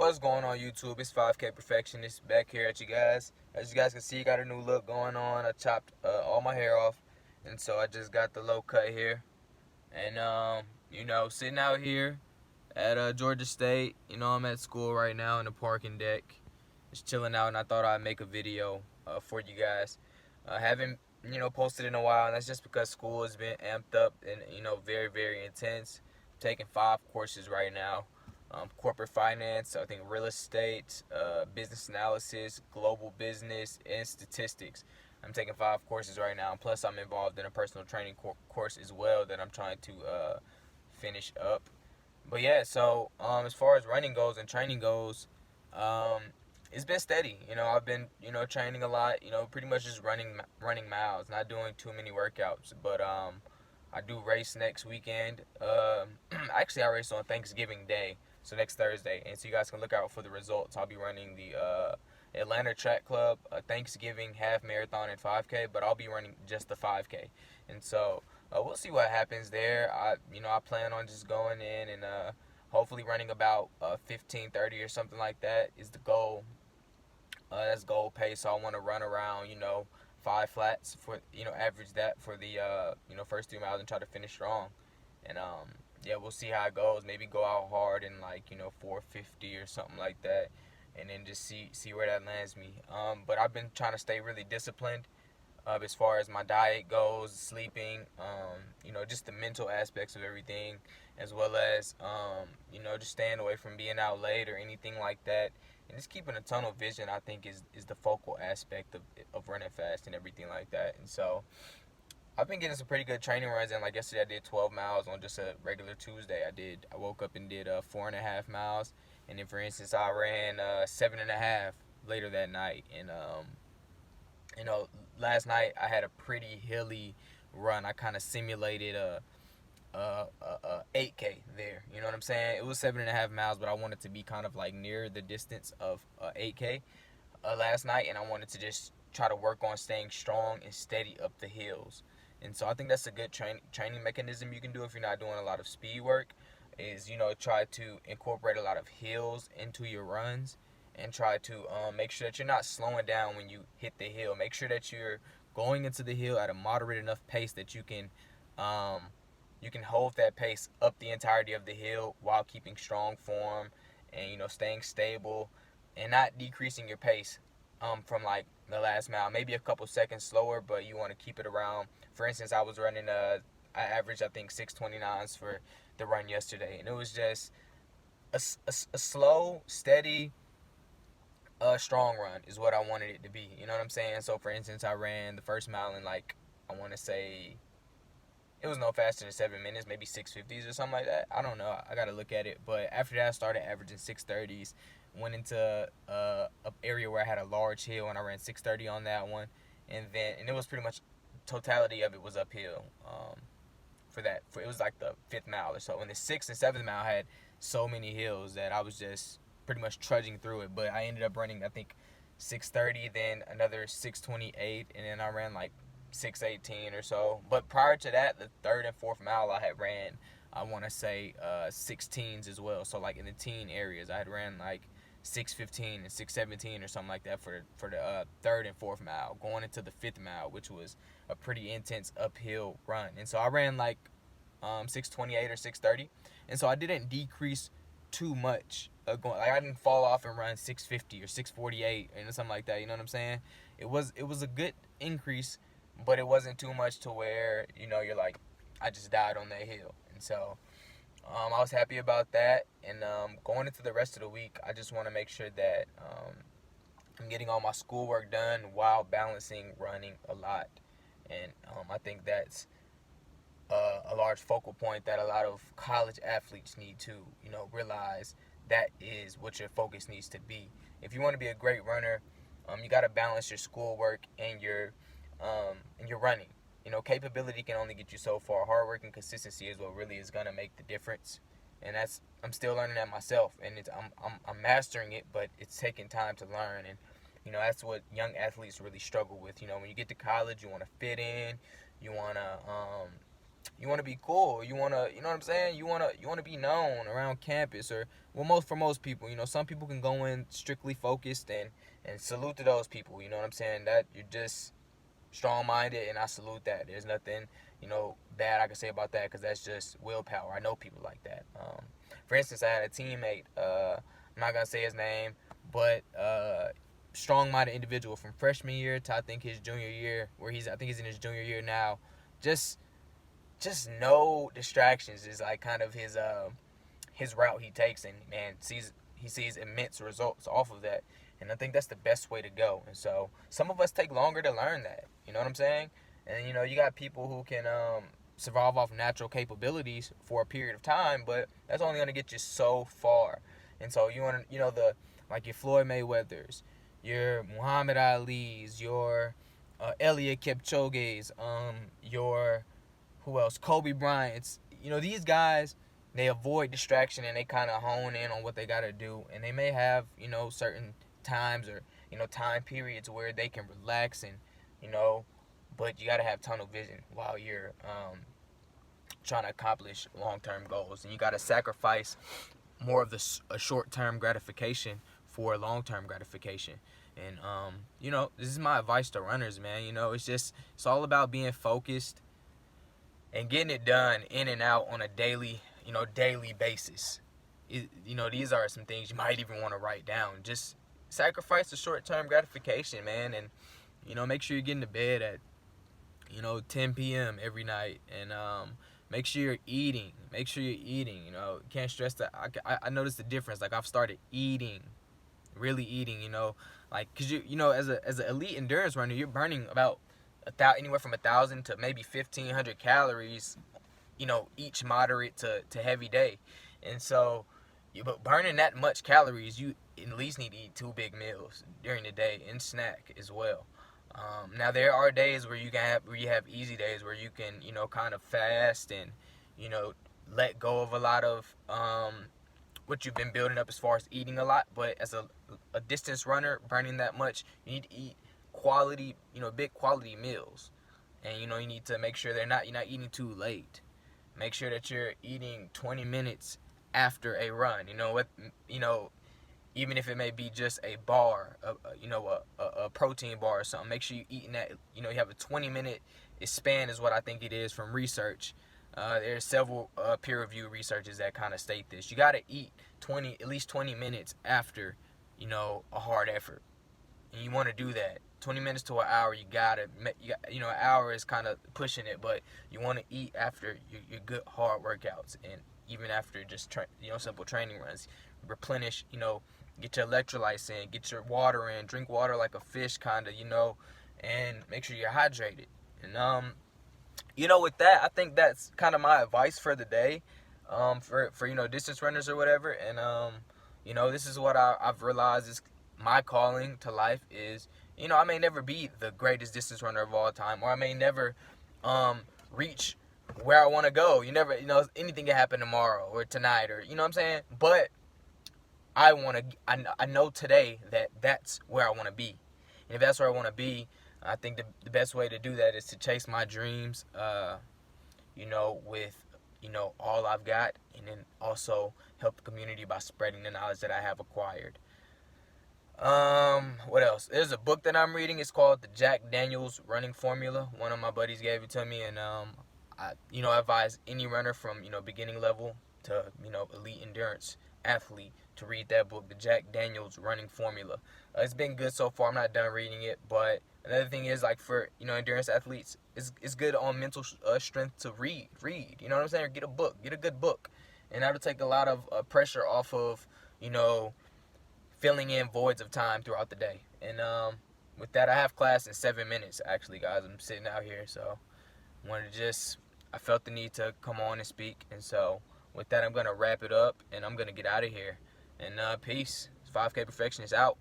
What's going on YouTube? It's 5K Perfectionist back here at you guys. As you guys can see, got a new look going on. I chopped all my hair off, and so I just got the low cut here. And sitting out here at Georgia State. I'm at school right now in the parking deck, just chilling out. And I thought I'd make a video for you guys. I haven't posted in a while, and that's just because school has been amped up and very very intense. I'm taking 5 courses right now. Corporate finance, I think real estate, business analysis, global business, and statistics. I'm taking 5 courses right now. Plus, I'm involved in a personal training course as well that I'm trying to finish up. But yeah, so as far as running goes and training goes, um, it's been steady. I've been training a lot. Pretty much just running miles, not doing too many workouts. But I do race next weekend. Actually, I race on Thanksgiving Day, so next Thursday, and so you guys can look out for the results. I'll be running the Atlanta Track Club Thanksgiving half marathon and 5K, but I'll be running just the 5K, and so we'll see what happens there. I plan on just going in and hopefully running about 15:30 or something like that is the goal. That's goal pace. So I want to run around 5 flats for average that for the first 3 miles and try to finish strong. And yeah, we'll see how it goes. Maybe go out hard in 450 or something like that, and then just see where that lands me. But I've been trying to stay really disciplined as far as my diet goes, sleeping, just the mental aspects of everything, as well as, just staying away from being out late or anything like that. And just keeping a tunnel vision, I think, is the focal aspect of running fast and everything like that. And so I've been getting some pretty good training runs in. Like yesterday, I did 12 miles on just a regular Tuesday. I woke up and did 4.5 miles. And then, for instance, I ran 7.5 later that night. And, last night I had a pretty hilly run. I kind of simulated a 8K there. You know what I'm saying? It was 7.5 miles, but I wanted to be kind of like near the distance of 8K last night, and I wanted to just try to work on staying strong and steady up the hills. And so I think that's a good training mechanism you can do if you're not doing a lot of speed work. Is try to incorporate a lot of hills into your runs and try to make sure that you're not slowing down when you hit the hill. Make sure that you're going into the hill at a moderate enough pace that um, you can hold that pace up the entirety of the hill while keeping strong form and staying stable and not decreasing your pace from like the last mile. Maybe a couple seconds slower, but you want to keep it around. For instance, I was running I averaged I think 6:29s for the run yesterday, and it was just a slow, steady, strong run is what I wanted it to be. You know what I'm saying? So for instance, I ran the first mile in I want to say it was no faster than 7 minutes, maybe 6:50s or something like that. I don't know. I gotta look at it. But after that, I started averaging 6:30s. Went into a area where I had a large hill, and I ran 6:30 on that one, and it was pretty much totality of it was uphill. It was like the 5th mile or so. And the 6th and 7th mile had so many hills that I was just pretty much trudging through it. But I ended up running I think 6:30, then another 6:28, and then I ran like 6:18 or so. But prior to that, the 3rd and 4th mile I had ran, I want to say 16s as well. So like in the teen areas, I had ran like 6:15 and 6:17 or something like that for the 3rd and 4th mile, going into the 5th mile, which was a pretty intense uphill run. And so I ran like 6:28 or 6:30, and so I didn't decrease too much. I didn't fall off and run 6:50 or 6:48 and something like that. You know what I'm saying? It was a good increase, but it wasn't too much to where you're like, I just died on that hill. And so I was happy about that. And going into the rest of the week, I just want to make sure that I'm getting all my schoolwork done while balancing running a lot. And I think that's a large focal point that a lot of college athletes need to realize that is what your focus needs to be. If you want to be a great runner, you got to balance your schoolwork and your running. Capability can only get you so far. Hard work and consistency is what really is gonna make the difference, and I'm still learning that myself, and I'm mastering it, but it's taking time to learn. And that's what young athletes really struggle with. When you get to college, you want to fit in, you want to you want to be cool. You want to, you know what I'm saying? You want to be known around campus, or well, most people, some people can go in strictly focused, and salute to those people. You know what I'm saying? That you're just strong-minded, and I salute that. There's nothing, bad I can say about that, because that's just willpower. I know people like that. For instance, I had a teammate. I'm not gonna say his name, but strong-minded individual from freshman year to I think his junior year, where I think he's in his junior year now. Just no distractions is like kind of his route he takes, and man, he sees immense results off of that. And I think that's the best way to go. And so some of us take longer to learn that. You know what I'm saying? And you got people who can survive off natural capabilities for a period of time, but that's only going to get you so far. And so you want to, the like your Floyd Mayweathers, your Muhammad Ali's, your Eliud Kipchoge's, your who else? Kobe Bryant's. These guys, they avoid distraction, and they kind of hone in on what they got to do. And they may have, certain times, or, time periods where they can relax, and, but you got to have tunnel vision while you're trying to accomplish long-term goals. And you got to sacrifice more of a short-term gratification for long-term gratification. And, this is my advice to runners, man. It's all about being focused and getting it done in and out on a daily basis. These are some things you might even want to write down. Just sacrifice the short-term gratification, man, and make sure you're getting to bed at 10 p.m. every night, and make sure you're eating. Can't stress that. I noticed the difference. Like, I've started really eating. Like, cause as an elite endurance runner, you're burning about anywhere from 1,000 to maybe 1,500 calories, each moderate to heavy day. And so, but burning that much calories, you at least need to eat 2 big meals during the day and snack as well. Now there are days where you have easy days where you can, kind of fast and, let go of a lot of what you've been building up as far as eating a lot. But as a distance runner, burning that much, you need to eat quality, big quality meals. And, you need to make sure you're not eating too late. Make sure that you're eating 20 minutes after a run. Even if it may be just a bar, a protein bar or something. Make sure you're eating that, you have a 20-minute span is what I think it is from research. There's several peer-reviewed researches that kind of state this. You got to eat at least 20 minutes after, a hard effort. And you want to do that. 20 minutes to an hour, you got an hour is kind of pushing it, but you want to eat after your good hard workouts, and even after just simple training runs. Replenish, get your electrolytes in, get your water in, drink water like a fish kind of, and make sure you're hydrated. And with that, I think that's kind of my advice for the day, for distance runners or whatever. And this is what I've realized is my calling to life is, I may never be the greatest distance runner of all time, or I may never reach where I want to go. Anything can happen tomorrow or tonight, or, what I'm saying? But I know today that that's where I want to be. And if that's where I want to be, I think the best way to do that is to chase my dreams, with, all I've got, and then also help the community by spreading the knowledge that I have acquired. What else? There's a book that I'm reading. It's called The Jack Daniels Running Formula. One of my buddies gave it to me, and I advise any runner from beginning level to elite endurance athlete to read that book, The Jack Daniels Running Formula. It's been good so far. I'm not done reading it, but another thing is, like, for endurance athletes, it's good on mental strength to read. You know what I'm saying? Or get a good book, and that'll take a lot of pressure off of filling in voids of time throughout the day. And with that, I have class in 7 minutes, actually, guys. I'm sitting out here, so I felt the need to come on and speak. And so with that, I'm going to wrap it up, and I'm going to get out of here. And peace. 5K Perfectionist out.